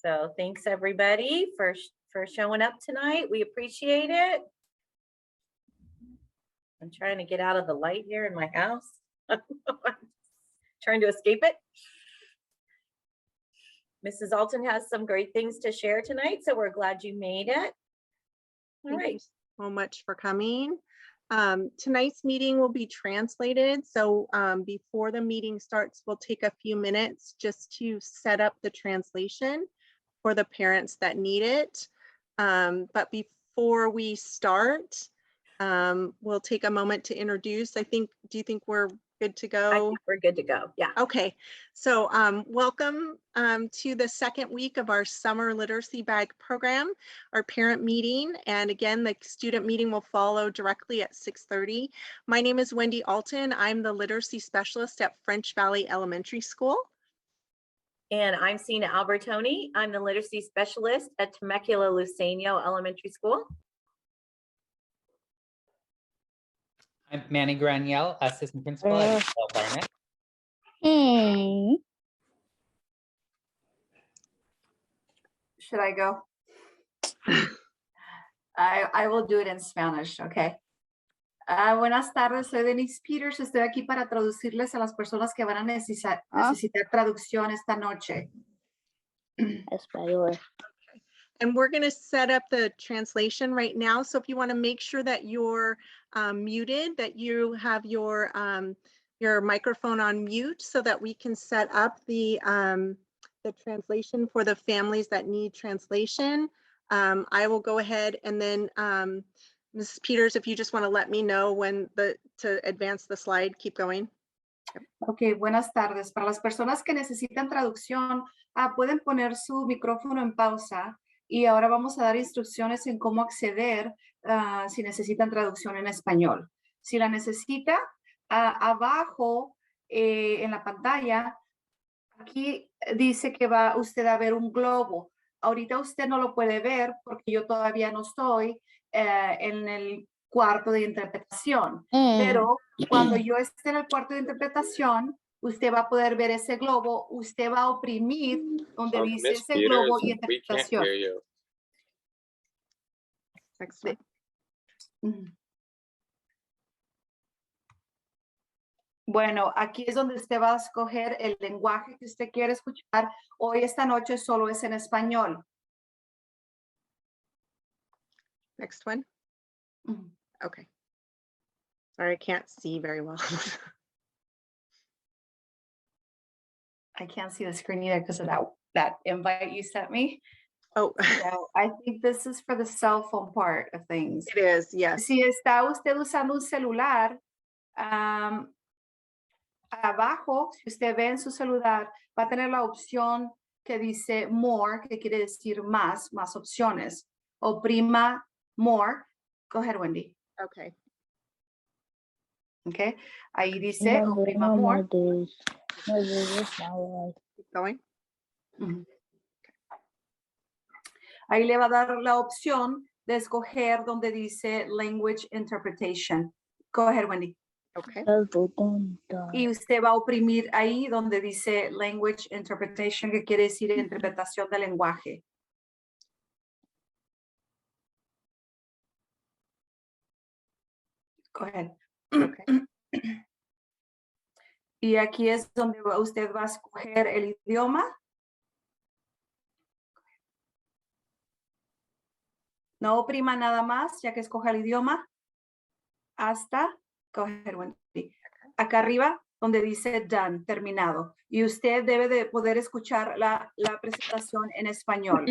So thanks everybody for showing up tonight. We appreciate it. I'm trying to get out of the light here in my house. Trying to escape it. Mrs. Alton has some great things to share tonight, so we're glad you made it. All right. Thank you so much for coming. Tonight's meeting will be translated. So before the meeting starts, we'll take a few minutes just to set up the translation for the parents that need it. But before we start, we'll take a moment to introduce. Do you think we're good to go? I think we're good to go. Yeah. Okay. So welcome to the second week of our summer literacy bag program, our parent meeting. And again, the student meeting will follow directly at 6:30. My name is Wendy Alton. I'm the literacy specialist at French Valley Elementary School. And I'm Sina Albertoni. I'm the literacy specialist at Temecula Luceño Elementary School. I'm Manny Graniel, assistant principal at Barnett. Hey. Should I go? I will do it in Spanish, okay. Buenas tardes, soy Denise Peters. Estoy aquí para traducirles a las personas que van a necesitar traducción esta noche. Español. And we're going to set up the translation right now. So if you want to make sure that you're muted, that you have your microphone on mute so that we can set up the translation for the families that need translation. I will go ahead and then Mrs. Peters, if you just want to let me know when to advance the slide, keep going. Ok, buenas tardes. Para las personas que necesitan traducción, pueden poner su micrófono en pausa y ahora vamos a dar instrucciones en cómo acceder si necesitan traducción en español. Si la necesita, abajo en la pantalla, aquí dice que va usted a ver un globo. Ahorita usted no lo puede ver porque yo todavía no estoy en el cuarto de interpretación. Pero cuando yo esté en el cuarto de interpretación, usted va a poder ver ese globo. Usted va a oprimir donde dice Miss ese Peters, globo y we can't interpretación. hear you. Excellent. Bueno, aquí es donde usted va a escoger el lenguaje que usted quiere escuchar. Hoy, esta noche, solo es en español. Next one. Okay. Sorry, I can't see very well. I can't see the screen either because of that invite you sent me. Oh, So I think this is for the cell phone part of things. it is, yes. Si está usted usando un celular, abajo, si usted ve en su celular, va a tener la opción que dice more, que quiere decir más opciones. Oprima more. Go ahead, Wendy. Okay. Okay. Ahí dice oprima more. Keep going. Ahí le va a dar la opción de escoger donde dice language interpretation. Go ahead, Wendy. Okay. Y usted va a oprimir ahí donde dice language interpretation, que quiere decir interpretación del lenguaje. Go ahead. Okay. Y aquí es donde usted va a escoger el idioma. No oprima nada más, ya que escoja el idioma. Hasta, go ahead, Wendy. Acá arriba, donde dice done, terminado. Y usted debe de poder escuchar la presentación en español.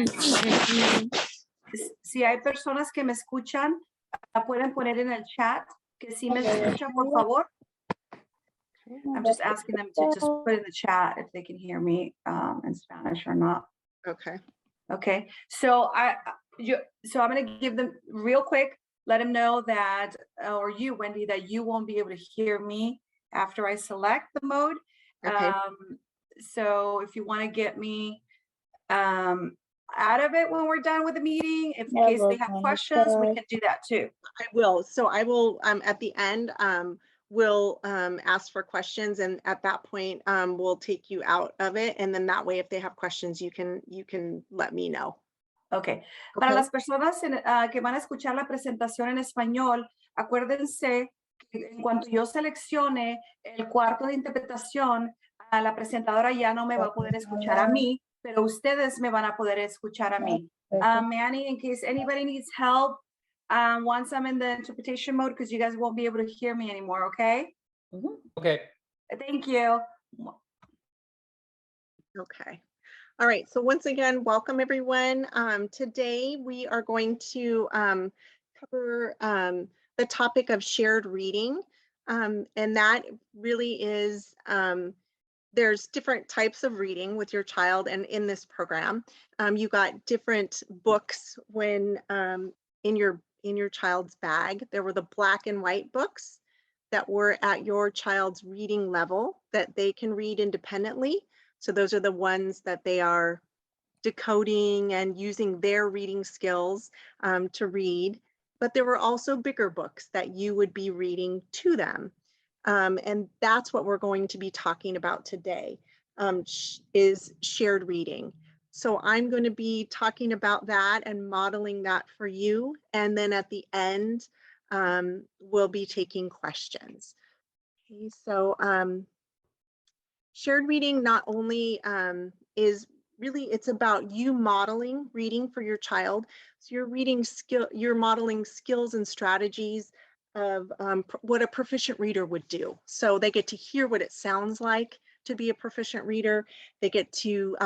Si hay personas que me escuchan, pueden poner en el chat que sí me escuchan, por favor. I'm just asking them to just put in the chat if they can hear me in Spanish or not. Okay. Okay, so I'm going to give them real quick, let them know that, or you, Wendy, that you won't be able to hear me after I select the mode. Okay. So if you want to get me out of it when we're done with the meeting, if in case they have questions, we can do that too. I will. So I will, at the end, we'll ask for questions, and at that point we'll take you out of it, and then that way if they have questions you can let me know. Ok. Para Okay. las personas que van a escuchar la presentación en español, acuérdense que en cuanto yo seleccione el cuarto de interpretación, la presentadora ya no me va a poder escuchar a mí, pero ustedes me van a poder escuchar a mí. Manny, in case anybody needs help, once I'm in the interpretation mode, because you guys won't be able to hear me anymore, okay? Okay. Thank you. Okay. All right, so once again, welcome everyone. Today we are going to cover the topic of shared reading, and that really is, there's different types of reading with your child, and in this program, you got different books when in your child's bag. There were the black and white books that were at your child's reading level that they can read independently. So those are the ones that they are decoding and using their reading skills to read. But there were also bigger books that you would be reading to them. And that's what we're going to be talking about today, is shared reading. So I'm going to be talking about that and modeling that for you. And then at the end, we'll be taking questions. Okay, so shared reading not only is really, it's about you modeling reading for your child. So you're modeling skills and strategies of what a proficient reader would do. So they get to hear what it sounds like to be a proficient reader. They get to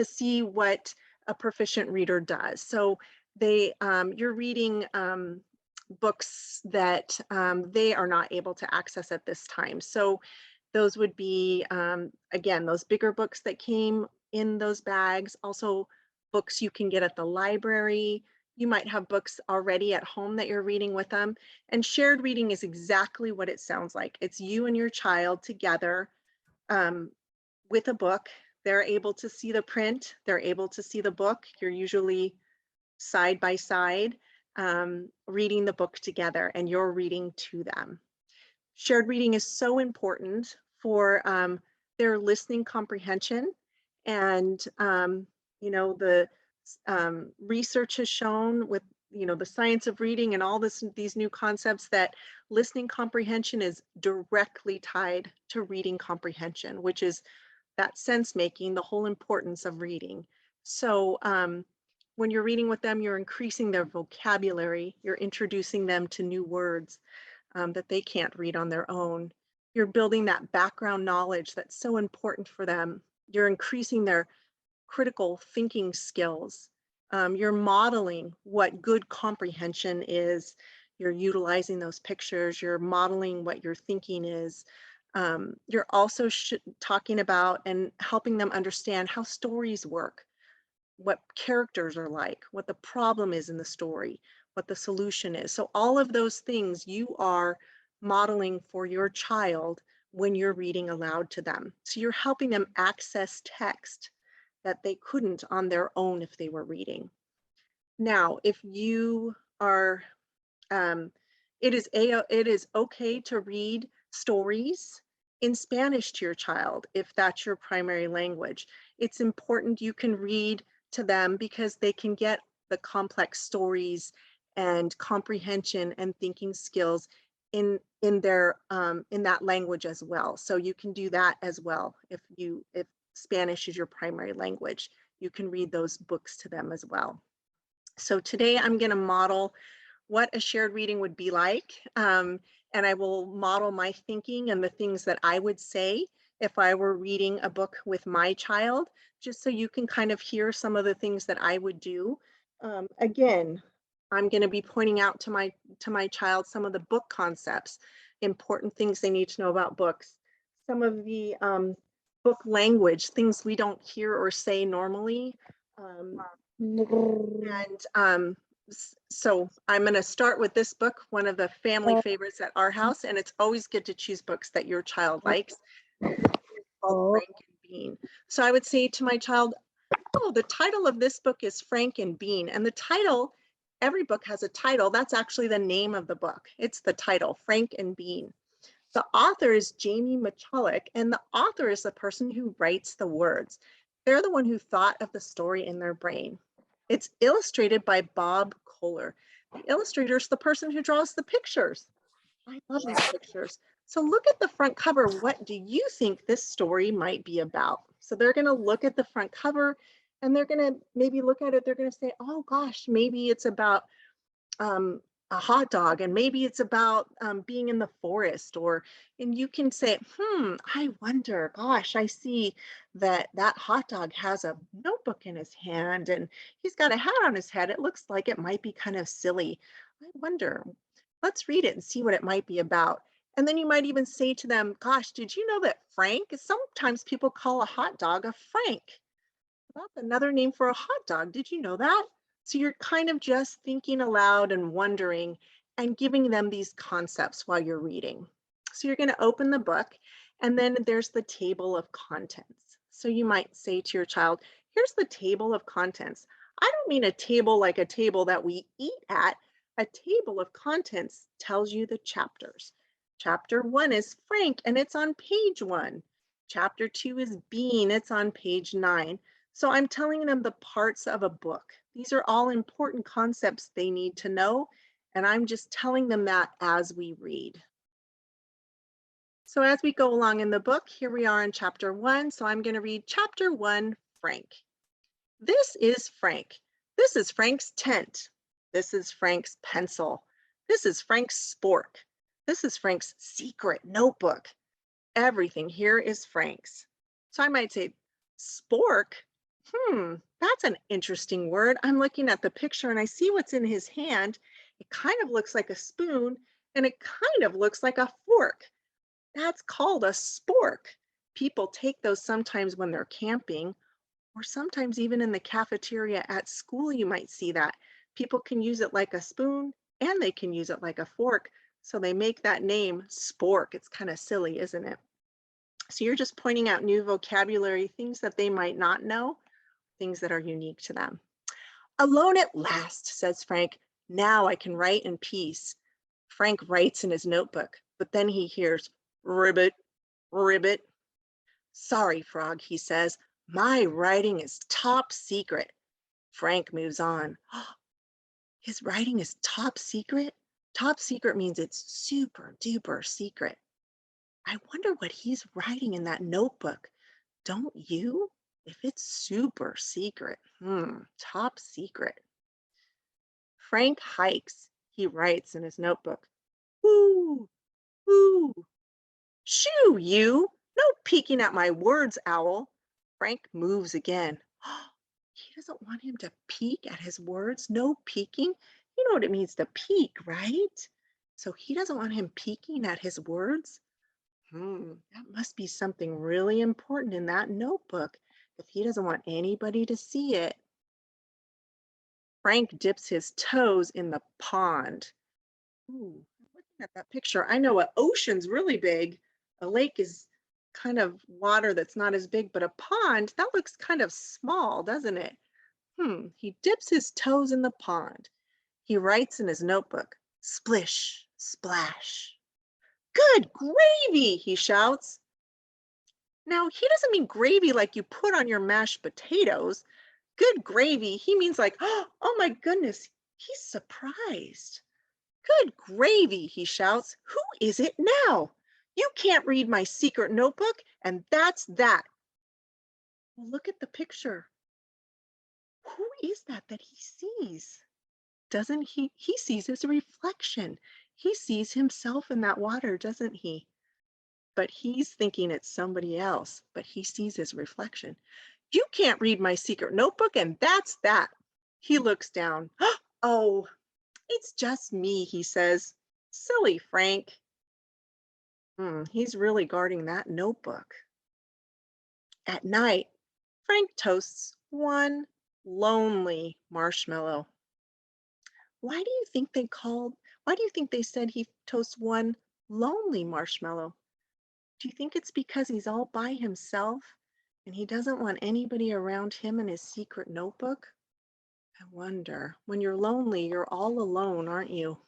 see what a proficient reader does. So you're reading books that they are not able to access at this time. So those would be, again, those bigger books that came in those bags, also books you can get at the library. You might have books already at home that you're reading with them. And shared reading is exactly what it sounds like. It's you and your child together with a book. They're able to see the print, they're able to see the book. You're usually side by side, reading the book together, and you're reading to them. Shared reading is so important for their listening comprehension. And, the research has shown with, the science of reading and all these new concepts that listening comprehension is directly tied to reading comprehension, which is that sense making, the whole importance of reading. So when you're reading with them, you're increasing their vocabulary, you're introducing them to new words that they can't read on their own. You're building that background knowledge that's so important for them. You're increasing their critical thinking skills. You're modeling what good comprehension is. You're utilizing those pictures. You're modeling what your thinking is. You're also talking about and helping them understand how stories work, what characters are like, what the problem is in the story, what the solution is. So all of those things you are modeling for your child when you're reading aloud to them. So you're helping them access text that they couldn't on their own if they were reading. Now, if you are, it is okay to read stories in Spanish to your child if that's your primary language. It's important you can read to them because they can get the complex stories and comprehension and thinking skills in that language as well. So you can do that as well. If Spanish is your primary language, you can read those books to them as well. So today I'm going to model what a shared reading would be like. And I will model my thinking and the things that I would say if I were reading a book with my child, just so you can kind of hear some of the things that I would do. Again, I'm going to be pointing out to my child some of the book concepts, important things they need to know about books, some of the book language, things we don't hear or say normally. So I'm going to start with this book, one of the family favorites at our house, and it's always good to choose books that your child likes. It's called Frank and Bean. So I would say to my child, oh, the title of this book is Frank and Bean. And the title, every book has a title. That's actually the name of the book. It's the title, Frank and Bean. The author is Jamie Michalek, and the author is the person who writes the words. They're the one who thought of the story in their brain. It's illustrated by Bob Kohler. The illustrator is the person who draws the pictures. I love these pictures. So look at the front cover. What do you think this story might be about? So they're going to look at the front cover and they're going to maybe look at it. They're going to say, oh gosh, maybe it's about a hot dog, and maybe it's about being in the forest, and you can say, I wonder, gosh, I see that hot dog has a notebook in his hand and he's got a hat on his head. It looks like it might be kind of silly. I wonder, let's read it and see what it might be about. And then you might even say to them, gosh, did you know that Frank, sometimes people call a hot dog a Frank? That's another name for a hot dog. Did you know that? So you're kind of just thinking aloud and wondering and giving them these concepts while you're reading. So you're going to open the book and then there's the table of contents. So you might say to your child, here's the table of contents. I don't mean a table like a table that we eat at. A table of contents tells you the chapters. Chapter 1 is Frank and it's on page 1. Chapter 2 is Bean, it's on page 9. So I'm telling them the parts of a book. These are all important concepts they need to know, and I'm just telling them that as we read. So as we go along in the book, here we are in chapter 1. So I'm going to read chapter 1, Frank. This is Frank. This is Frank's tent. This is Frank's pencil. This is Frank's spork. This is Frank's secret notebook. Everything here is Frank's. So I might say, spork? That's an interesting word. I'm looking at the picture and I see what's in his hand. It kind of looks like a spoon and it kind of looks like a fork. That's called a spork. People take those sometimes when they're camping, or sometimes even in the cafeteria at school, you might see that. People can use it like a spoon and they can use it like a fork. So they make that name spork. It's kind of silly, isn't it? So you're just pointing out new vocabulary, things that they might not know, things that are unique to them. Alone at last, says Frank. Now I can write in peace. Frank writes in his notebook, but then he hears ribbit, ribbit. Sorry, Frog, he says. My writing is top secret. Frank moves on. His writing is top secret? Top secret means it's super duper secret. I wonder what he's writing in that notebook. Don't you? If it's super secret, top secret. Frank hikes, he writes in his notebook. Woo, woo. Shoo, you. No peeking at my words, Owl. Frank moves again. He doesn't want him to peek at his words. No peeking. You know what it means to peek, right? So he doesn't want him peeking at his words. That must be something really important in that notebook if he doesn't want anybody to see it. Frank dips his toes in the pond. Ooh, looking at that picture, I know an ocean's really big. A lake is kind of water that's not as big, but a pond, that looks kind of small, doesn't it? He dips his toes in the pond. He writes in his notebook, splish, splash. Good gravy, he shouts. Now, he doesn't mean gravy like you put on your mashed potatoes. Good gravy, he means like, oh my goodness, he's surprised. Good gravy, he shouts. Who is it now? You can't read my secret notebook, and that's that. Well, look at the picture. Who is that he sees? Doesn't he? He sees his reflection. He sees himself in that water, doesn't he? But he's thinking it's somebody else, but he sees his reflection. You can't read my secret notebook, and that's that. He looks down. Oh, it's just me, he says. Silly Frank. He's really guarding that notebook. At night, Frank toasts one lonely marshmallow. Why do you think they said he toasts one lonely marshmallow? Do you think it's because he's all by himself and he doesn't want anybody around him in his secret notebook? I wonder. When you're lonely, you're all alone, aren't you?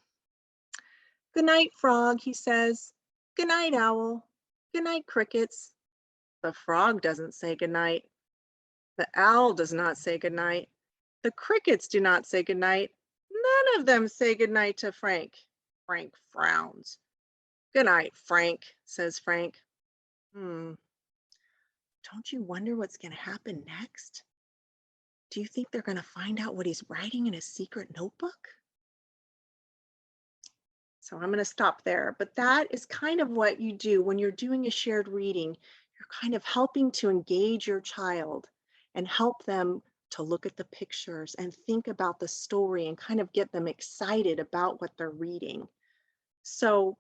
Good night, Frog, he says. Good night, owl. Good night, crickets. The frog doesn't say good night. The owl does not say good night. The crickets do not say good night. None of them say good night to Frank. Frank frowns. Good night, Frank, says Frank. Don't you wonder what's going to happen next? Do you think they're going to find out what he's writing in his secret notebook? So I'm going to stop there, but that is kind of what you do when you're doing a shared reading. You're kind of helping to engage your child and help them to look at the pictures and think about the story and kind of get them excited about what they're reading. So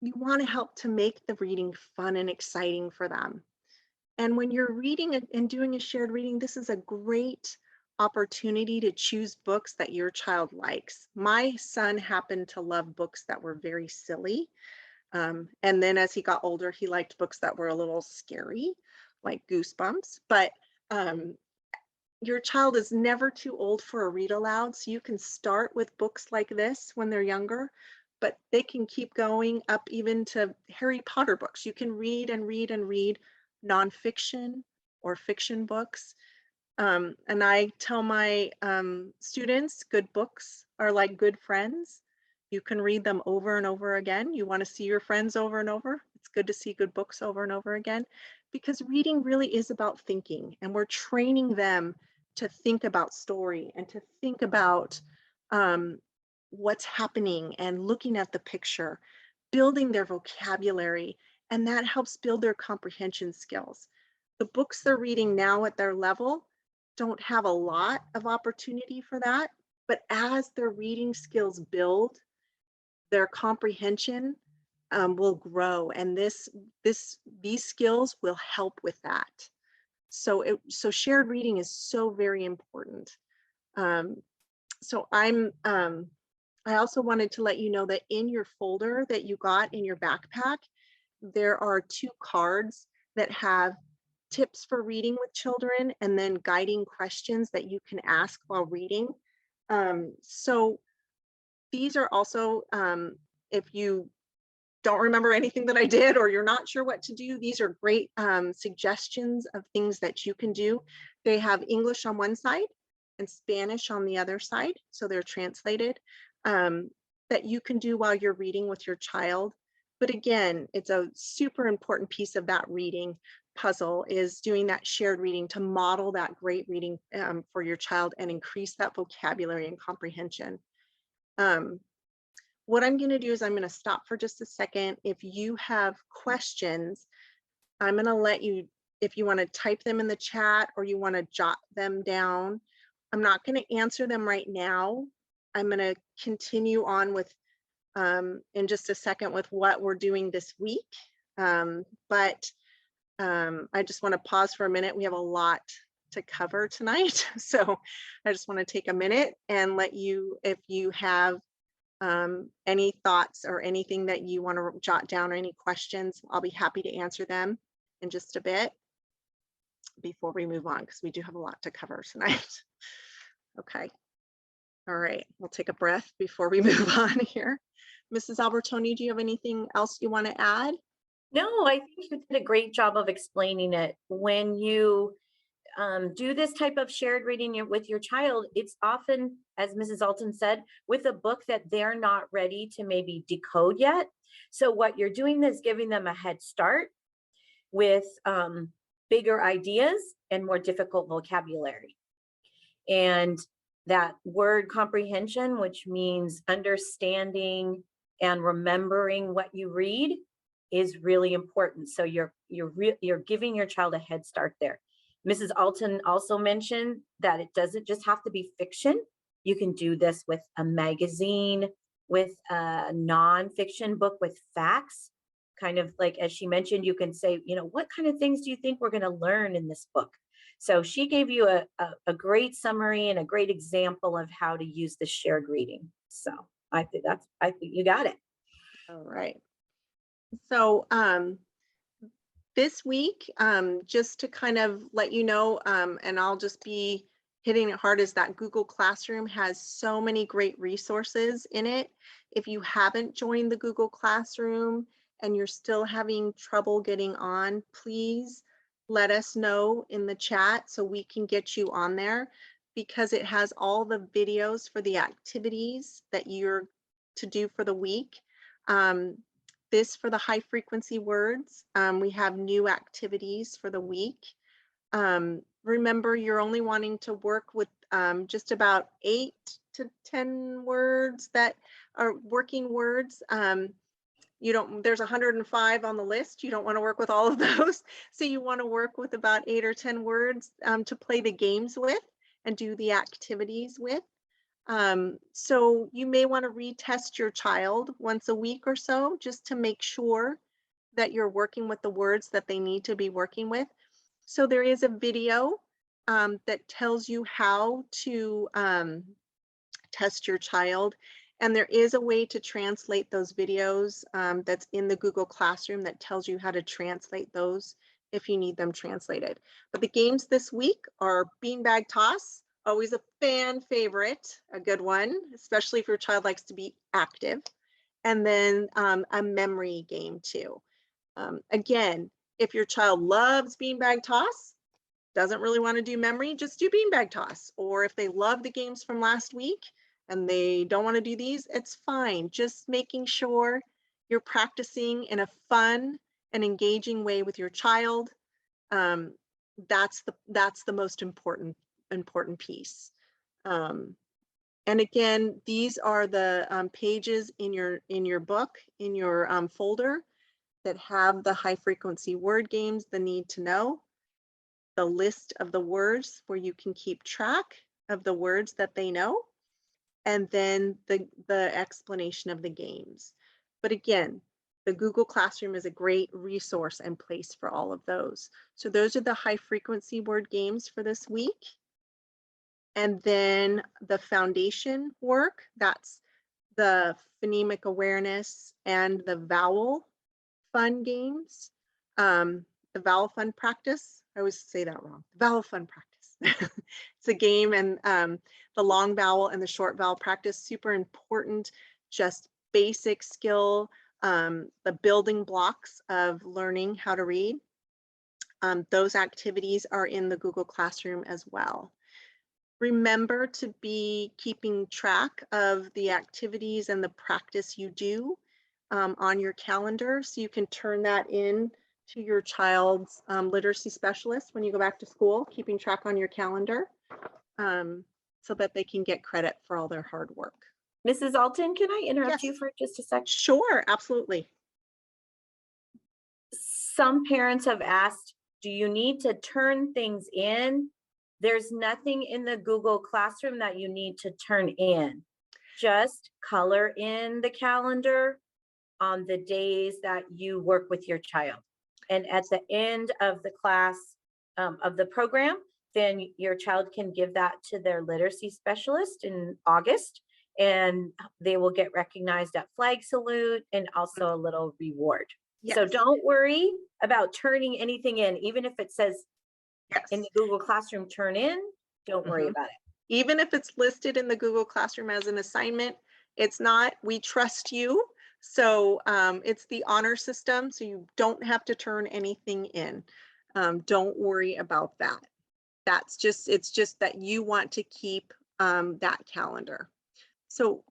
you want to help to make the reading fun and exciting for them. And when you're reading and doing a shared reading, this is a great opportunity to choose books that your child likes. My son happened to love books that were very silly. And then as he got older, he liked books that were a little scary, like Goosebumps. But your child is never too old for a read aloud. So you can start with books like this when they're younger, but they can keep going up even to Harry Potter books. You can read and read and read nonfiction or fiction books. And I tell my students, good books are like good friends. You can read them over and over again. You want to see your friends over and over. It's good to see good books over and over again, because reading really is about thinking, and we're training them to think about story and to think about what's happening and looking at the picture, building their vocabulary, and that helps build their comprehension skills. The books they're reading now at their level don't have a lot of opportunity for that, but as their reading skills build, their comprehension will grow, and these skills will help with that. So shared reading is so very important. So I also wanted to let you know that in your folder that you got in your backpack, there are 2 cards that have tips for reading with children and then guiding questions that you can ask while reading. So these are also, if you don't remember anything that I did or you're not sure what to do, these are great suggestions of things that you can do. They have English on one side and Spanish on the other side, so they're translated, that you can do while you're reading with your child. But again, it's a super important piece of that reading puzzle is doing that shared reading to model that great reading for your child and increase that vocabulary and comprehension. What I'm going to do is I'm going to stop for just a second. If you have questions, I'm going to let you, if you want to type them in the chat or you want to jot them down. I'm not going to answer them right now. I'm going to continue on with in just a second with what we're doing this week. But I just want to pause for a minute. We have a lot to cover tonight. So I just want to take a minute and let you, if you have any thoughts or anything that you want to jot down or any questions, I'll be happy to answer them in just a bit before we move on, because we do have a lot to cover tonight. Okay. All right, we'll take a breath before we move on here. Mrs. Albertoni, do you have anything else you want to add? No, I think you did a great job of explaining it. When you do this type of shared reading with your child, it's often, as Mrs. Alton said, with a book that they're not ready to maybe decode yet. So what you're doing is giving them a head start with bigger ideas and more difficult vocabulary. And that word comprehension, which means understanding and remembering what you read, is really important. So you're giving your child a head start there. Mrs. Alton also mentioned that it doesn't just have to be fiction. You can do this with a magazine, with a nonfiction book with facts. Kind of like, as she mentioned, you can say, you know, what kind of things do you think we're going to learn in this book? So she gave you a great summary and a great example of how to use the shared reading. So I think you got it. All right. So this week, just to kind of let you know, and I'll just be hitting it hard, is that Google Classroom has so many great resources in it. If you haven't joined the Google Classroom and you're still having trouble getting on, please let us know in the chat so we can get you on there, because it has all the videos for the activities that you're to do for the week. This for the high frequency words, we have new activities for the week. Remember, you're only wanting to work with just about 8 to 10 words that are working words. There's 105 on the list. You don't want to work with all of those. So you want to work with about 8 or 10 words to play the games with and do the activities with. So you may want to retest your child once a week or so, just to make sure that you're working with the words that they need to be working with. So there is a video that tells you how to test your child. And there is a way to translate those videos that's in the Google Classroom that tells you how to translate those if you need them translated. But the games this week are beanbag toss, always a fan favorite, a good one, especially if your child likes to be active. And then a memory game too. Again, if your child loves beanbag toss, doesn't really want to do memory, just do beanbag toss. Or if they love the games from last week and they don't want to do these, it's fine. Just making sure you're practicing in a fun and engaging way with your child. That's the most important piece. And again, these are the pages in your book, in your folder, that have the high frequency word games, the need to know, the list of the words where you can keep track of the words that they know, and then the explanation of the games. But again, the Google Classroom is a great resource and place for all of those. So those are the high frequency word games for this week. And then the foundation work, that's the phonemic awareness and the vowel fun games. The vowel fun practice, I always say that wrong. Vowel fun practice. It's a game, and the long vowel and the short vowel practice, super important, just basic skill, the building blocks of learning how to read. Those activities are in the Google Classroom as well. Remember to be keeping track of the activities and the practice you do on your calendar, so you can turn that in to your child's literacy specialist when you go back to school, keeping track on your calendar so that they can get credit for all their hard work. Mrs. Alton, can I interrupt you Yes. for just a second? Sure, absolutely. Some parents have asked, do you need to turn things in? There's nothing in the Google Classroom that you need to turn in. Just color in the calendar on the days that you work with your child. And at the end of the class, of the program, then your child can give that to their literacy specialist in August, and they will get recognized at Flag Salute and also a little reward. Yes. So don't worry about turning anything in, even if it says Yes. in the Google Classroom turn in, don't worry about it. Even if it's listed in the Google Classroom as an assignment, it's not. We trust you. So it's the honor system, so you don't have to turn anything in. Don't worry about that. It's just that you want to keep that calendar. So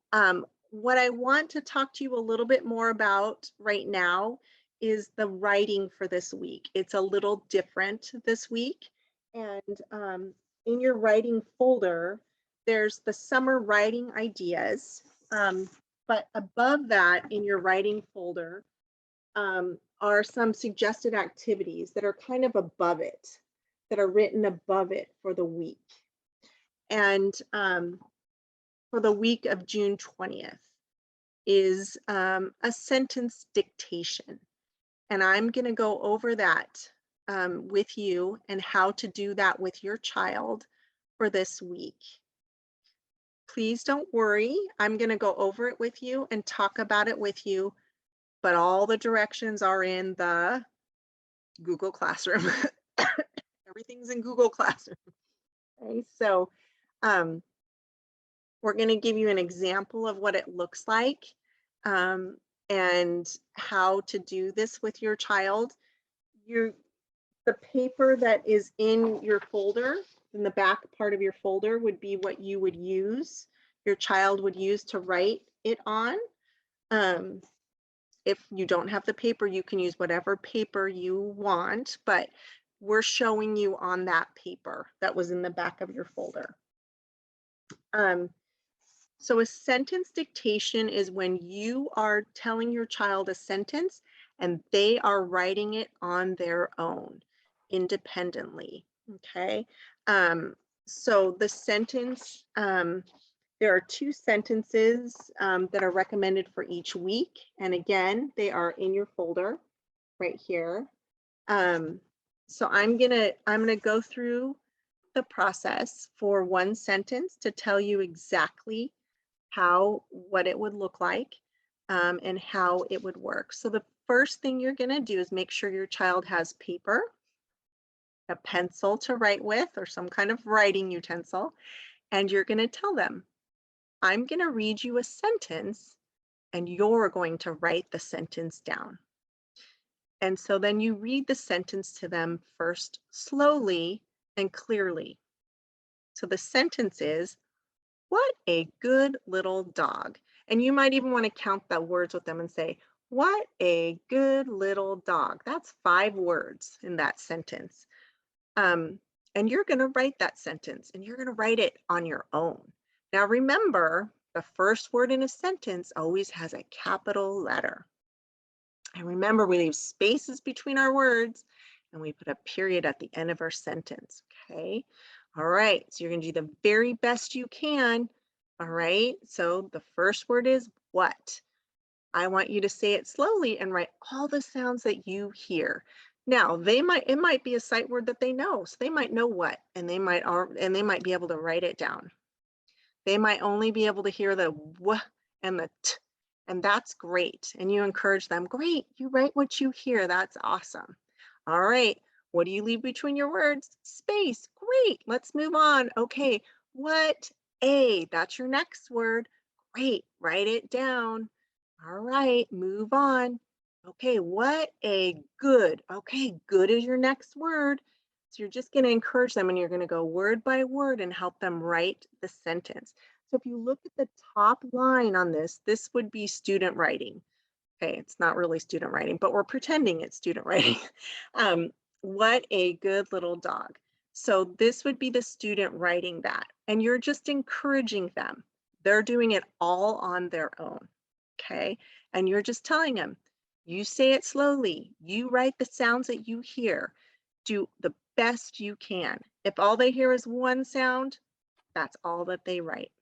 what I want to talk to you a little bit more about right now is the writing for this week. It's a little different this week. And in your writing folder, there's the summer writing ideas. But above that in your writing folder are some suggested activities that are kind of above it, that are written above it for the week. And for the week of June 20th is a sentence dictation. And I'm going to go over that with you and how to do that with your child for this week. Please don't worry. I'm going to go over it with you and talk about it with you, but all the directions are in the Google Classroom. Everything's in Google Classroom. Okay, so we're going to give you an example of what it looks like. and how to do this with your child, the paper that is in your folder, in the back part of your folder, would be what you would use, your child would use to write it on. If you don't have the paper, you can use whatever paper you want, but we're showing you on that paper that was in the back of your folder. So a sentence dictation is when you are telling your child a sentence and they are writing it on their own independently, okay? So the sentence, there are 2 sentences that are recommended for each week. And again, they are in your folder right here. So I'm gonna go through the process for one sentence to tell you exactly what it would look like and how it would work. So the first thing you're gonna do is make sure your child has paper, a pencil to write with, or some kind of writing utensil, and you're gonna tell them, I'm gonna read you a sentence and you're going to write the sentence down. And so then you read the sentence to them first slowly and clearly. So the sentence is, what a good little dog. And you might even want to count the words with them and say, what a good little dog. That's 5 words in that sentence. And you're going to write that sentence and you're going to write it on your own. Now remember, the first word in a sentence always has a capital letter. And remember, we leave spaces between our words and we put a period at the end of our sentence, okay? All right, so you're gonna do the very best you can, all right? So the first word is what? I want you to say it slowly and write all the sounds that you hear. Now, it might be a sight word that they know, so they might know what, and they might be able to write it down. They might only be able to hear the w and the t, and that's great. And you encourage them, great, you write what you hear, that's awesome. All right, what do you leave between your words? Space, great, let's move on. Okay, what a, that's your next word. Great, write it down. All right, move on. Okay, what a good. Okay, good is your next word. So you're just going to encourage them and you're going to go word by word and help them write the sentence. So if you look at the top line on this would be student writing. Okay, it's not really student writing, but we're pretending it's student writing. What a good little dog. So this would be the student writing that, and you're just encouraging them. They're doing it all on their own, okay? And you're just telling them, you say it slowly, you write the sounds that you hear, do the best you can. If all they hear is one sound, that's all that they write.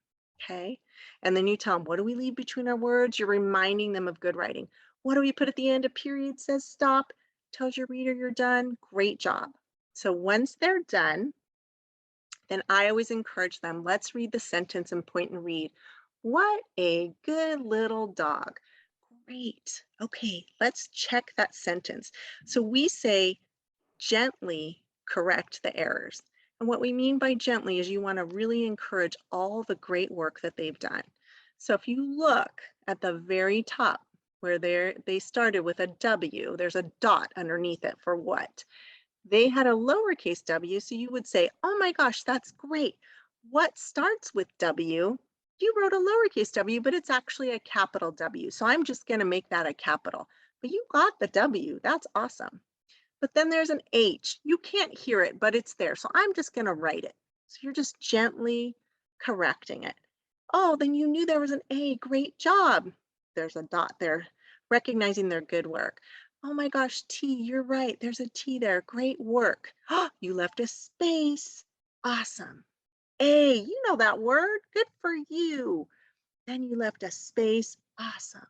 Okay. And then you tell them, what do we leave between our words? You're reminding them of good writing. What do we put at the end? A period says stop, tells your reader you're done. Great job. So once they're done, then I always encourage them, let's read the sentence and point and read. What a good little dog. Great. Okay, let's check that sentence. So we say, gently correct the errors. And what we mean by gently is you want to really encourage all the great work that they've done. So if you look at the very top where they started with a W, there's a dot underneath it for what? They had a lowercase w, so you would say, oh my gosh, that's great. What starts with W? You wrote a lowercase w, but it's actually a capital W. So I'm just going to make that a capital. But you got the W. That's awesome. But then there's an H. You can't hear it, but it's there. So I'm just going to write it. So you're just gently correcting it. Oh, then you knew there was an A. Great job. There's a dot there, recognizing their good work. Oh my gosh, T, you're right. There's a T there. Great work. Oh, you left a space. Awesome. A, you know that word. Good for you. Then you left a space. Awesome.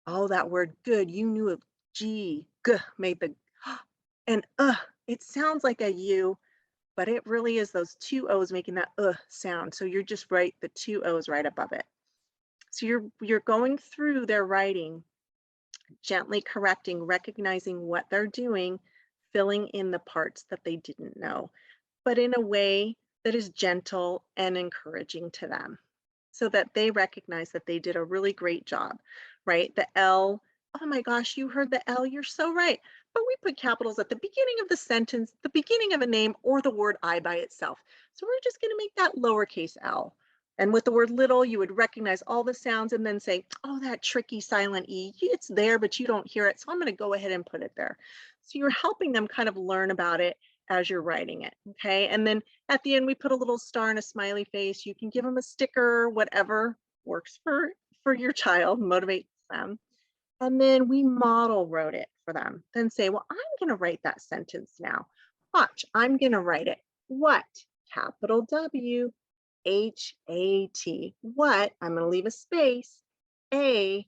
Oh, that word good. You knew a G. G made the and it sounds like a U, but it really is those 2 O's making that sound. So you're just write the 2 O's right above it. So you're going through their writing, gently correcting, recognizing what they're doing, filling in the parts that they didn't know, but in a way that is gentle and encouraging to them so that they recognize that they did a really great job. right? The L, oh my gosh, you heard the L, you're so right. But we put capitals at the beginning of the sentence, the beginning of a name, or the word I by itself. So we're just going to make that lowercase L. And with the word little, you would recognize all the sounds and then say, oh, that tricky silent E, it's there, but you don't hear it. So I'm going to go ahead and put it there. So you're helping them kind of learn about it as you're writing it. Okay. And then at the end, we put a little star and a smiley face. You can give them a sticker, whatever works for your child, motivates them. And then we model wrote it for them. Then say, well, I'm going to write that sentence now. Watch, I'm going to write it. What? Capital W, H-A-T. What? I'm going to leave a space. A,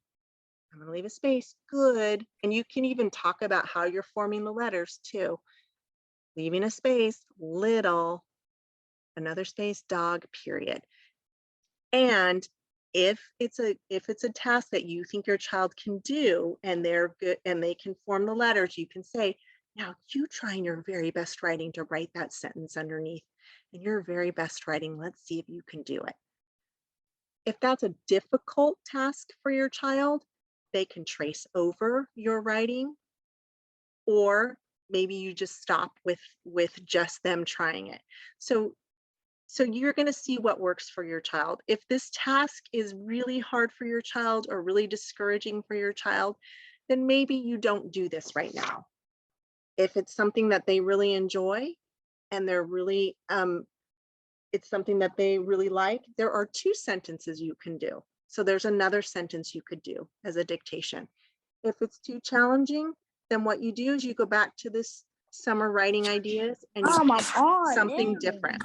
I'm going to leave a space. Good. And you can even talk about how you're forming the letters too. Leaving a space, little, another space, dog, period. And if it's a task that you think your child can do and they're good and they can form the letters, you can say, now you trying your very best writing to write that sentence underneath, and your very best writing, let's see if you can do it. If that's a difficult task for your child, they can trace over your writing, or maybe you just stop with just them trying it. So you're going to see what works for your child. If this task is really hard for your child or really discouraging for your child, then maybe you don't do this right now. If it's something that they really enjoy and they're really, it's something that they really like, there are 2 sentences you can do. So there's another sentence you could do as a dictation. If it's too challenging, then what you do is you go back to this summer writing ideas and you Oh my pick God. something different.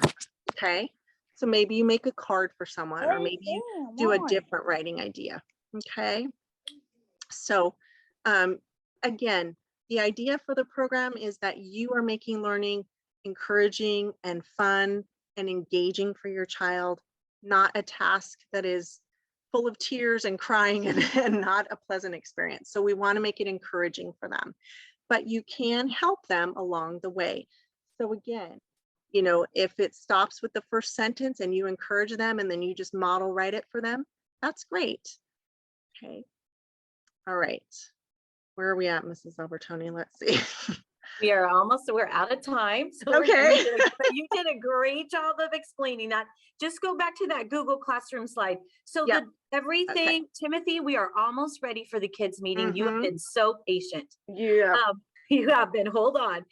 Okay. So maybe you make a card for someone, or maybe you do a different writing idea. Okay. So again, the idea for the program is that you are making learning encouraging and fun and engaging for your child, not a task that is full of tears and crying and not a pleasant experience. So we want to make it encouraging for them, but you can help them along the way. So again, you know, if it stops with the first sentence and you encourage them and then you just model write it for them, that's great. Okay. All right. Where are we at, Mrs. Albertoni? Let's see. We're out of time. So Okay. you did a great job of explaining that. Just go back to that Google Classroom slide. So Yep. everything, Timothy, we are almost ready for the kids meeting. You have been so patient. Yeah. You have been, hold on.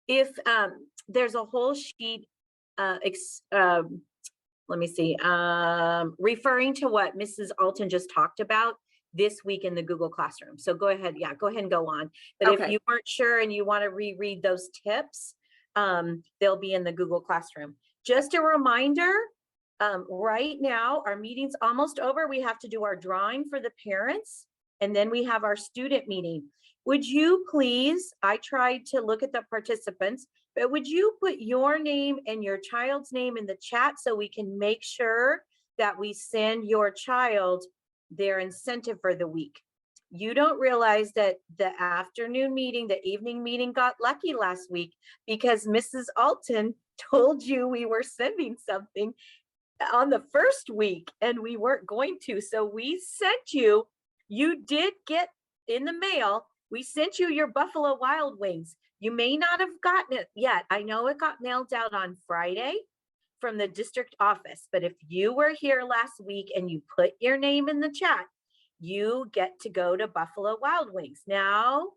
If there's a whole sheet, let me see, referring to what Mrs. Alton just talked about this week in the Google Classroom. So go ahead. Yeah, go ahead and go on. But if you weren't sure and you want to reread those tips, they'll be in the Google Classroom. Just a reminder, right now, our meeting's almost over. We have to do our drawing for the parents, and then we have our student meeting. Would you please, I tried to look at the participants, but would you put your name and your child's name in the chat so we can make sure that we send your child their incentive for the week? You don't realize that the afternoon meeting, the evening meeting got lucky last week because Mrs. Alton told you we were sending something on the first week and we weren't going to. So we sent you did get in the mail, we sent you your Buffalo Wild Wings. You may not have gotten it yet. I know it got mailed out on Friday from the district office, but if you were here last week and you put your name in the chat, you get to go to Buffalo Wild Wings. Now,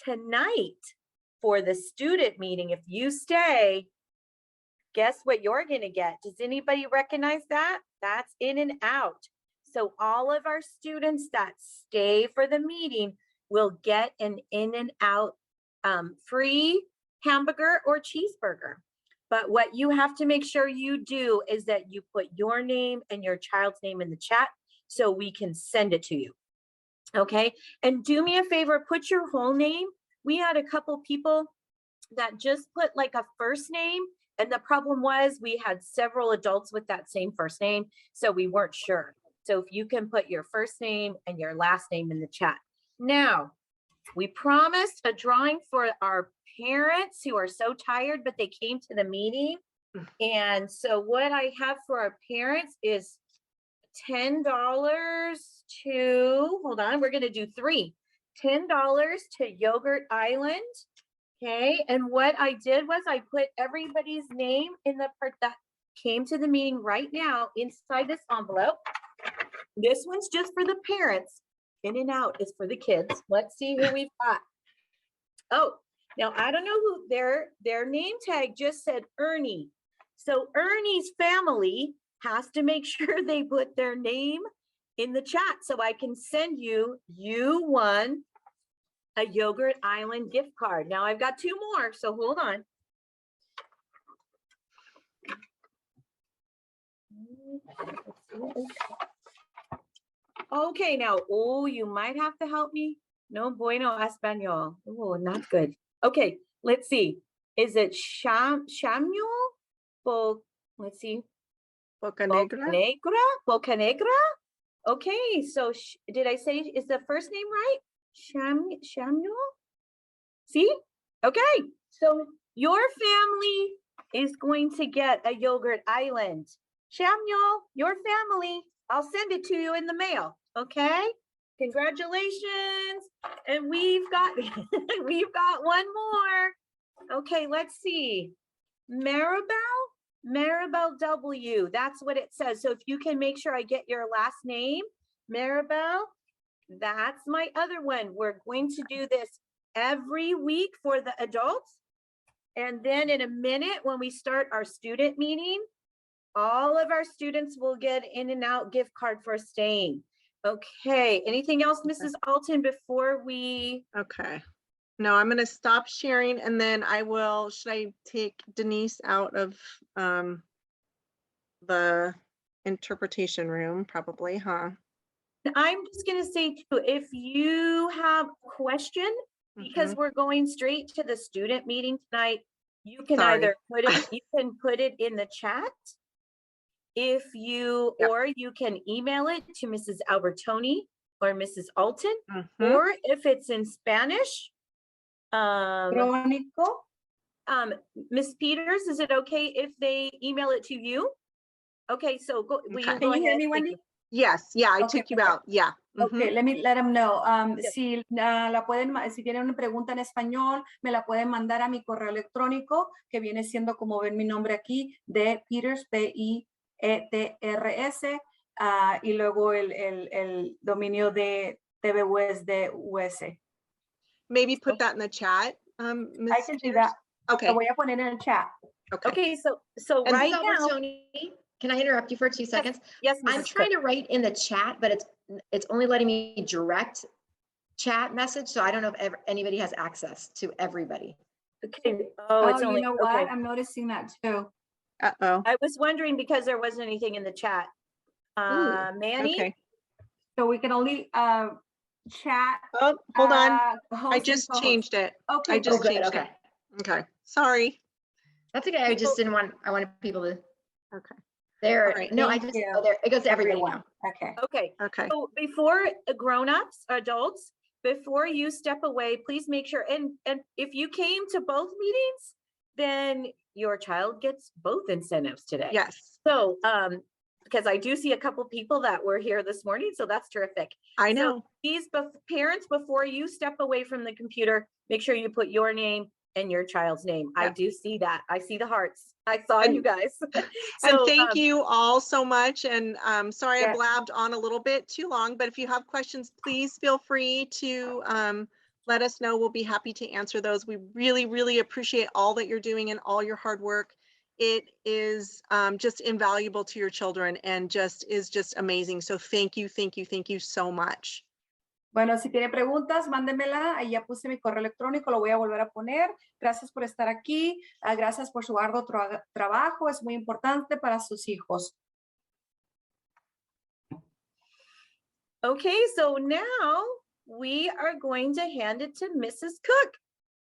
tonight for the student meeting, if you stay, guess what you're going to get? Does anybody recognize that? That's in and out. So all of our students that stay for the meeting will get an in and out free hamburger or cheeseburger. But what you have to make sure you do is that you put your name and your child's name in the chat so we can send it to you. Okay. And do me a favor, put your whole name. We had a couple people that just put like a first name. And the problem was we had several adults with that same first name. So we weren't sure. So if you can put your first name and your last name in the chat. Now, we promised a drawing for our parents who are so tired, but they came to the meeting. And so what I have for our parents is $10 hold on, we're gonna do three. $10 to Yogurt Island. Okay, and what I did was I put everybody's name in the part that came to the meeting right now inside this envelope. This one's just for the parents. In and out is for the kids. Let's see who we've got. Oh, now I don't know who their name tag just said Ernie. So Ernie's family has to make sure they put their name in the chat so I can send you won a Yogurt Island gift card. Now I've got two more, so hold on. Okay, now, oh, you might have to help me. No bueno español. Oh, not good. Okay, let's see. Is it Samuel? Let's see. Bocanegra? Bocanegra? Okay, so did I say, is the first name right? Samuel? See? Okay, so your family is going to get a Yogurt Island. Samuel, your family, I'll send it to you in the mail, okay? Congratulations. And we've got we've got one more. Okay, let's see. Maribel W. That's what it says. So if you can make sure I get your last name, Maribel, that's my other one. We're going to do this every week for the adults. And then in a minute, when we start our student meeting, all of our students will get in and out gift card for staying. Okay, anything else, Mrs. Alton, before we? Okay. No, I'm going to stop sharing and then I will, should I take Denise out of the interpretation room? Probably, huh? I'm just going to say too, if you have a question, because we're going straight to the student meeting tonight, you can either put it in the chat. If you, or you can email it to Mrs. Albertoni or Mrs. Alton, or if it's in Spanish, Crónico. Miss Peters, is it okay if they email it to you? Okay, so go, will you Okay. go Can you hear ahead? me, Thank Wendy? you. Yes, yeah, I Okay, took you out. Yeah. Okay, let them know. Yes. Si la pueden, si tienen una pregunta en español, me la pueden mandar a mi correo electrónico, que viene siendo, como ven mi nombre aquí, de Peters, P-I-E-T-R-S, y luego el dominio de TVUS de US. Maybe put that in the chat. Ms. I can do Peters? that. Okay. Lo voy a poner en el chat. Okay. Okay, so And right Ms. now, Albertoni, can I interrupt you for 2 seconds? yes, I'm Mrs. trying Cook. to write in the chat, but it's only letting me direct chat message, so I don't know if anybody has access to everybody. Okay. Oh, it's you only, know what? okay. I'm noticing that too. Uh-oh. I was wondering because there wasn't anything in the chat. Manny? Okay. So we can only chat. Oh, hold on. I host and just co-host. changed it. Okay. I just Oh, good, changed okay. it. Okay. Sorry. That's okay, I just didn't want, I wanted people to, Okay. there, All right, no, I thank just, you, oh, there, it goes to everybody everyone. now. Okay. Okay. Okay. So before grown-ups, adults, before you step away, please make sure, and if you came to both meetings, then your child gets both incentives today. Yes, So, because I do see a couple people that were here this morning, so that's terrific. I So know. these parents, before you step away from the computer, make sure you put your name and your child's name. I Yep. do see that. I see the hearts. I saw And- you guys. And So, thank you all so much. And sorry I Yes. blabbed on a little bit too long, but if you have questions, please feel free to let us know. We'll be happy to answer those. We really, really appreciate all that you're doing and all your hard work. It is just invaluable to your children and is just amazing. So thank you so much. Bueno, si tiene preguntas, mándemela. Ahí ya puse mi correo electrónico, lo voy a volver a poner. Gracias por estar aquí. Gracias por su arduo trabajo. Es muy importante para sus hijos. okay, so now we are going to hand it to Mrs. Cook.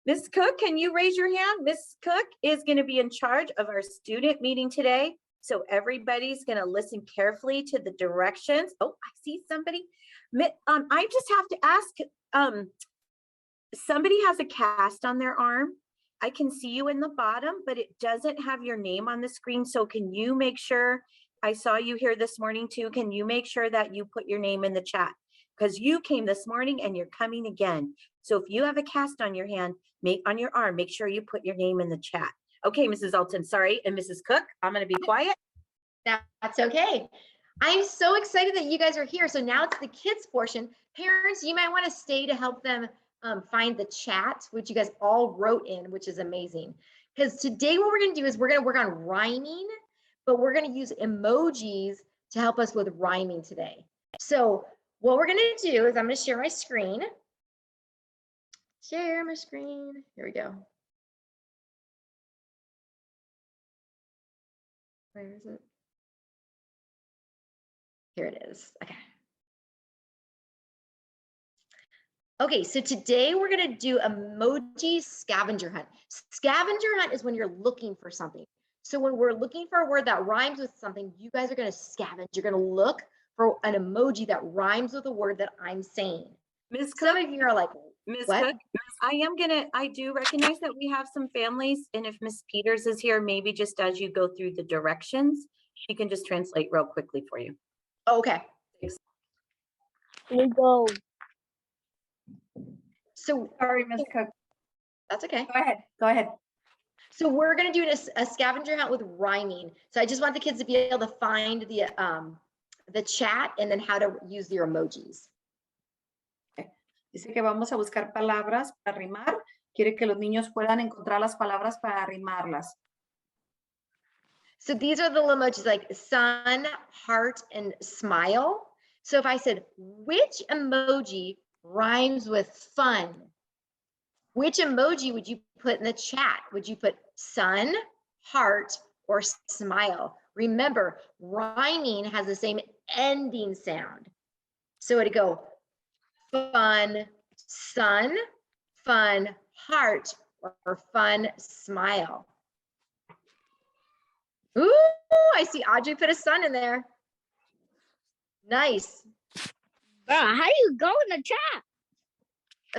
Ms. Cook, can you raise your hand? Ms. Cook is going to be in charge of our student meeting today. So everybody's going to listen carefully to the directions. Oh, I see somebody. I just have to ask, somebody has a cast on their arm. I can see you in the bottom, but it doesn't have your name on the screen. So can you make sure I saw you here this morning too. Can you make sure that you put your name in the chat? Because you came this morning and you're coming again. So if you have a cast on your hand, on your arm, make sure you put your name in the chat. Okay, Mrs. Alton, sorry. And Mrs. Cook, I'm going to be quiet. That's okay. I'm so excited that you guys are here. So now it's the kids portion. Parents, you might want to stay to help them find the chat, which you guys all wrote in, which is amazing. Because today what we're going to do is we're going to work on rhyming, but we're going to use emojis to help us with rhyming today. So what we're going to do is I'm going to share my screen. Share my screen. Here we go. Where is it? Here it is. Okay. Okay, so today we're going to do emoji scavenger hunt. Scavenger hunt is when you're looking for something. So when we're looking for a word that rhymes with something, you guys are going to scavenge. You're going to look for an emoji that rhymes with a word that I'm saying. Ms. Some Cook, of you are like, Ms. what? Cook, I do recognize that we have some families, and if Ms. Peters is here, maybe just as you go through the directions, she can just translate real quickly for you. Okay. We go. So Sorry, Ms. Cook. that's okay. Go ahead. Go ahead. So we're going to do a scavenger hunt with rhyming. So I just want the kids to be able to find the chat and then how to use your emojis. Dice que vamos a buscar palabras para rimar. Quiere que los niños puedan encontrar las palabras para rimarlas. So these are the little emojis like sun, heart, and smile. So if I said, which emoji rhymes with fun? Which emoji would you put in the chat? Would you put sun, heart, or smile? Remember, rhyming has the same ending sound. So it'd go fun, sun, fun, heart, or fun, smile. Ooh, I see Audrey put a sun in there. Nice. How do you go in the chat?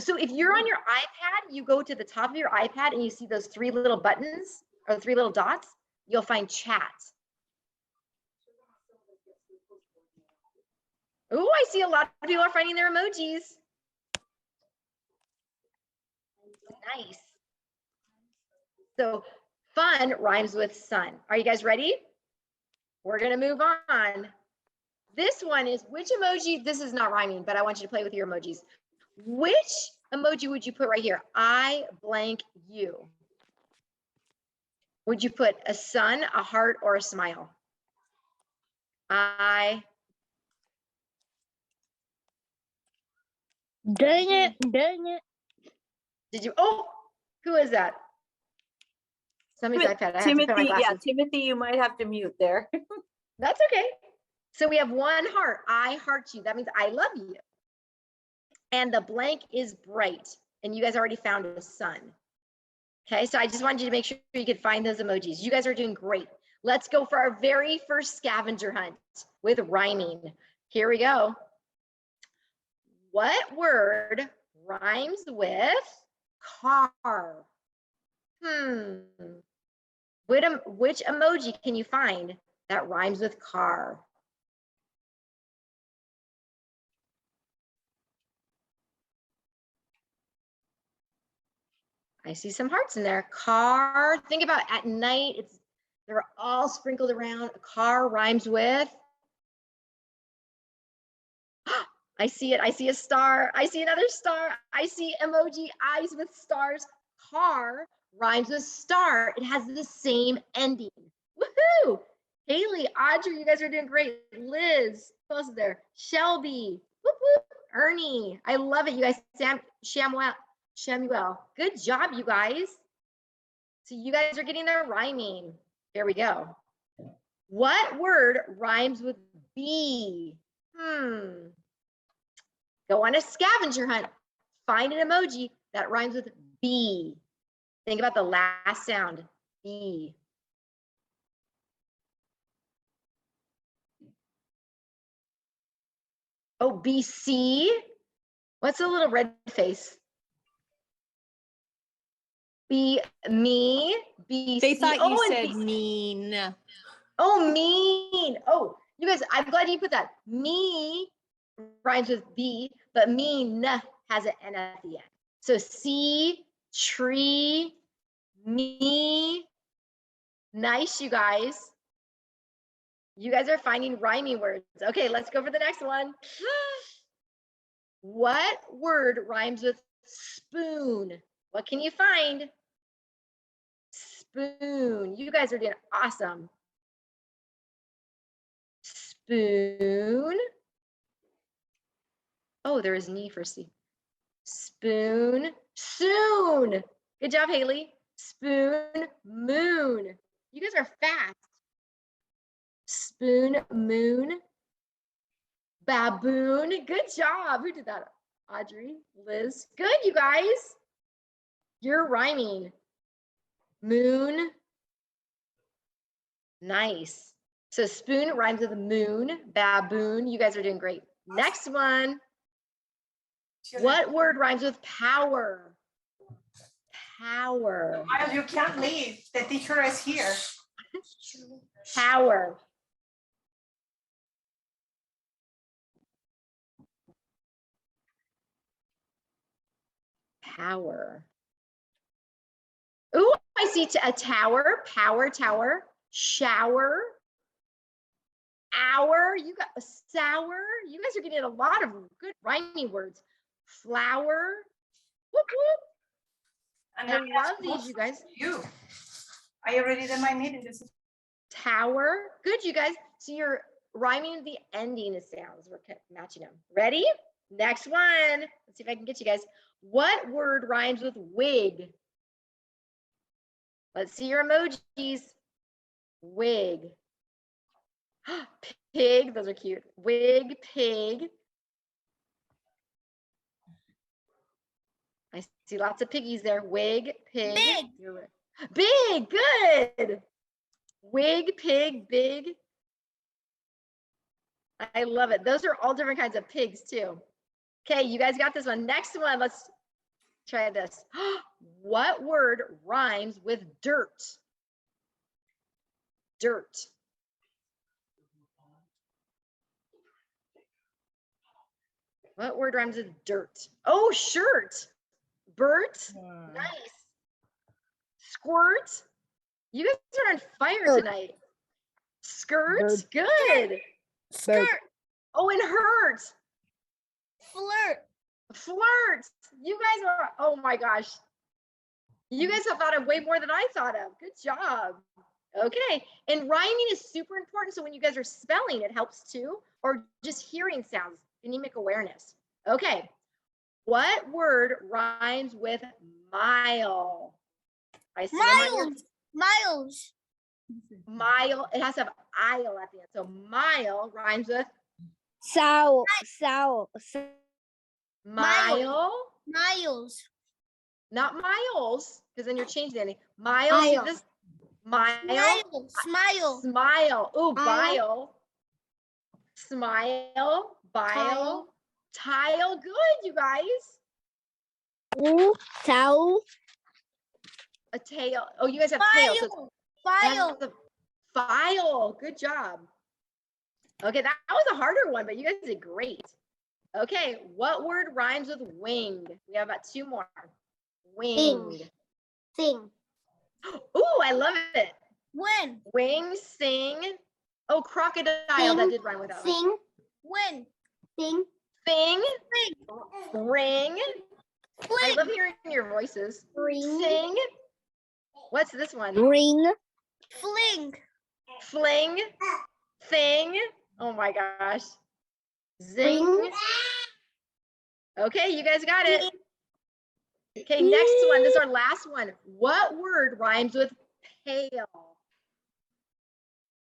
So if you're on your iPad, you go to the top of your iPad and you see those three little buttons or three little dots, you'll find chat. Ooh, I see a lot of people are finding their emojis. Nice. So fun rhymes with sun. Are you guys ready? We're gonna move on. This one is which emoji, this is not rhyming, but I want you to play with your emojis. Which emoji would you put right here? I blank you. Would you put a sun, a heart, or a smile? Dang it, dang it. Did you, oh, who is that? Somebody's iPad, I have to put my Timothy, glasses. yeah, Timothy, you might have to mute there. That's okay. So we have one heart, I heart you. That means I love you. And the blank is bright. And you guys already found a sun. Okay, so I just wanted you to make sure you could find those emojis. You guys are doing great. Let's go for our very first scavenger hunt with rhyming. Here we go. What word rhymes with car? Which emoji can you find that rhymes with car? I see some hearts in there. Car, think about at night, they're all sprinkled around. A car rhymes with. I see it, I see a star. I see another star. I see emoji eyes with stars. Car rhymes with star. It has the same ending. Woohoo! Haley, Audrey, you guys are doing great. Liz, who else is there? Shelby, whoop, whoop. Ernie, I love it, you guys. Shamuel, good job, you guys. So you guys are getting their rhyming. There we go. What word rhymes with bee? Go on a scavenger hunt. Find an emoji that rhymes with bee. Think about the last sound, bee. Oh, BC. What's a little red face? Me, BC. They thought you and said B. mean. Oh, mean. Oh, you guys, I'm glad you put that. Me rhymes with B, but mean has an N at the end. So see, tree, me. Nice, you guys. You guys are finding rhyming words. Okay, let's go for the next one. What word rhymes with spoon? What can you find? Spoon. You guys are doing awesome. Spoon. Oh, there is knee for C. Spoon. Soon. Good job, Haley. Spoon. Moon. You guys are fast. Spoon. Moon. Baboon. Good job. Who did that? Audrey, Liz. Good, you guys. You're rhyming. Moon. Nice. So spoon rhymes with moon. Baboon. You guys are doing great. Next one. What word rhymes with power? Power. Miles, you can't leave. The teacher is here. Power. Power. Ooh, I see a tower. Power tower. Shower. Hour. You got a sour. You guys are getting a lot of good rhyming words. Flower. Whoop, whoop. And I I love these, you guys. You. I already did my meeting. This is Tower. Good, you guys. So you're rhyming the ending of sounds. We're matching them. Ready? Next one. Let's see if I can get you guys. What word rhymes with wig? Let's see your emojis. Wig. Pig. Those are cute. Wig, pig. I see lots of piggies there. Wig, pig. Big. Big, good. Wig, pig, big. I love it. Those are all different kinds of pigs too. Okay, you guys got this one. Next one, let's try this. What word rhymes with dirt? Dirt. What word rhymes with dirt? Oh, shirt. Bert. Nice. Squirt. You guys are on fire tonight. Skirt. Good. Skirt. Oh, and hurt. Flirt. Flirt. You guys are, oh my gosh. You guys have thought of way more than I thought of. Good job. Okay. And rhyming is super important. So when you guys are spelling, it helps too, or just hearing sounds, phonemic awareness. Okay. What word rhymes with mile? I see them on your- Miles. Mile. It has to have aisle at the end. So mile rhymes with Sow. mile. Miles. Not miles, because then you're changing anything. Miles. See Mile. this? Mile. Smile. Smile. Ooh, Mile. bile. Smile. Bile. Tile. Good, you guys. Sow. A tail. Oh, you guys have tails. So File. the file. Good job. Okay, that was a harder one, but you guys did great. Okay, what word rhymes with wing? We have about two more. Wing. Sing. Ooh, I love it. When. Wing, sing. Oh, crocodile. Sing. That did rhyme with that one. Sing. When. Sing. Sing. Sing. Ring. I Fling. love hearing your voices. Ring. Sing. What's this one? Ring. Fling. Fling. Thing. Oh my gosh. Zing. Ring. Okay, you guys got it. Okay, next one. This is our last one. What word rhymes with pale?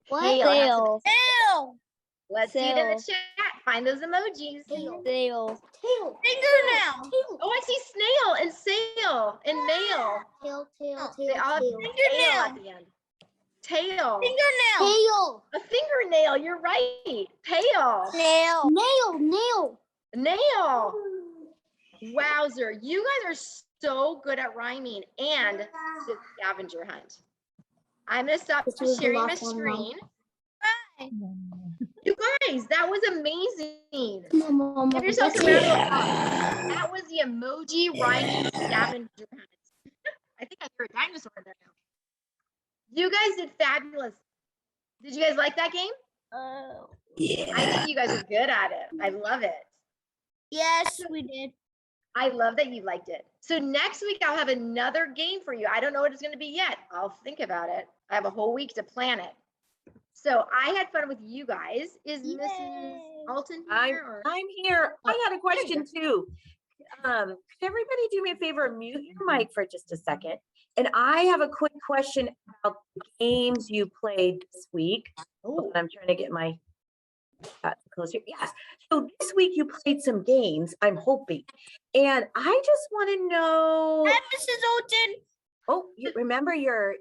What? Pale. Tail. Let's see it in the Sail. chat. Find those emojis. Tail. Tail. Fingernail. Oh, I see snail and sail and nail. Tail. Tail. They all have tail at the end. Tail. Fingernail. Tail. A fingernail. You're right. Pale. Nail. Nail. Nail. Wowzer. You guys are so good at rhyming and the scavenger hunt. I'm going to stop This was the sharing my last one, Mom. screen. You guys, that was amazing. Mama, Give yourselves a round of applause. That was the emoji rhyming scavenger hunt. I think I threw a dinosaur in there now. You guys did fabulous. Did you guys like that game? I think you guys are good at it. I love it. Yes, we did. I love that you liked it. So next week I'll have another game for you. I don't know what it's going to be yet. I'll think about it. I have a whole week to plan it. So I had fun with you guys. Is Mrs. Alton here? Or? I'm here. I had a there you question too. Could everybody do me a favor and mute your mic for just a second? And I have a quick question about the games you played this week. Hold on, I'm trying to get my closer. Yes. So this week you played some games, I'm hoping. And I just want to know. Hi, Mrs. Olton. Oh, you remember you're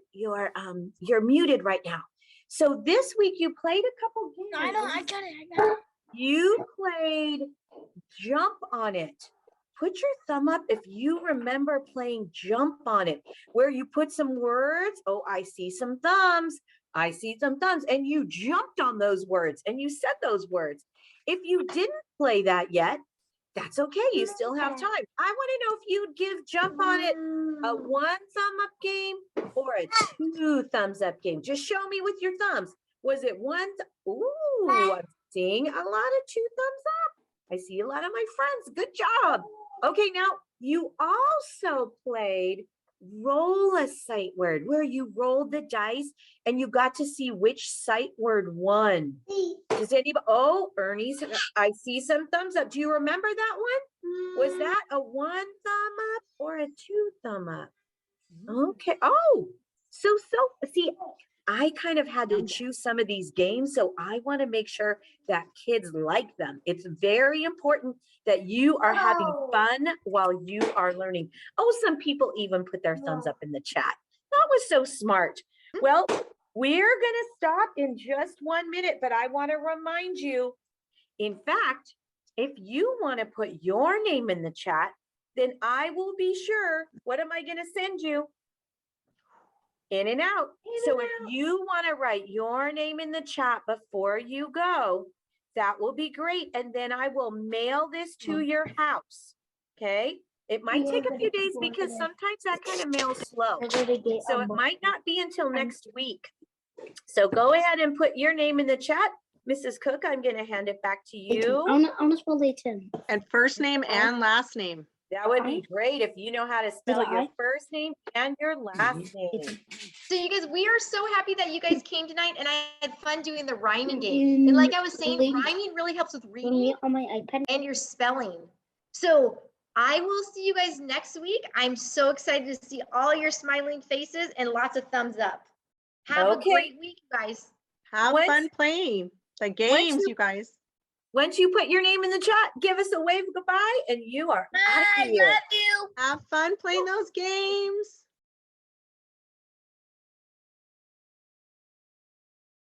muted right now. So this week you played a couple games. I got it. You played Jump on It. Put your thumb up if you remember playing Jump on It, where you put some words. Oh, I see some thumbs. I see some thumbs. And you jumped on those words and you said those words. If you didn't play that yet, that's okay. You still have time. I want to know if you'd give Jump on It a 1 thumb up game or a 2 thumbs up game. Just show me with your thumbs. Was it 1? Ooh, I'm seeing a lot of 2 thumbs up. I see a lot of my friends. Good job. Okay, now you also played Roll a Sight Word, where you rolled the dice and you got to see which sight word won. Does anybody? Oh, Ernie's. I see some thumbs up. Do you remember that one? Was that a 1 thumb up or a 2 thumb up? Okay. Oh, so see, I kind of had to choose some of these games, so I want to make sure that kids like them. It's very important that you are having fun while you are learning. Oh, some people even put their thumbs up in the chat. That was so smart. Well, we're going to stop in just 1 minute, but I want to remind you, in fact, if you want to put your name in the chat, then I will be sure. What am I going to send you? In and out. So if you want to write your name in the chat before you go, that will be great. And then I will mail this to your house. Okay. It might take a few days because sometimes that kind of mail's slow. So it might not be until next week. So go ahead and put your name in the chat. Mrs. Cook, I'm going to hand it back to you. I want to spell Layton. And first name and last name. That would be great if you know how to spell your first name and your last name. So you guys, we are so happy that you guys came tonight and I had fun doing the rhyming game. And like I was saying, rhyming really helps with reading On my iPad. and your spelling. So I will see you guys next week. I'm so excited to see all your smiling faces and lots of thumbs up. Have a great week, guys. Have fun playing the games, you guys. Once you put your name in the chat, give us a wave goodbye and you are out of here. I love you. Have fun playing those games.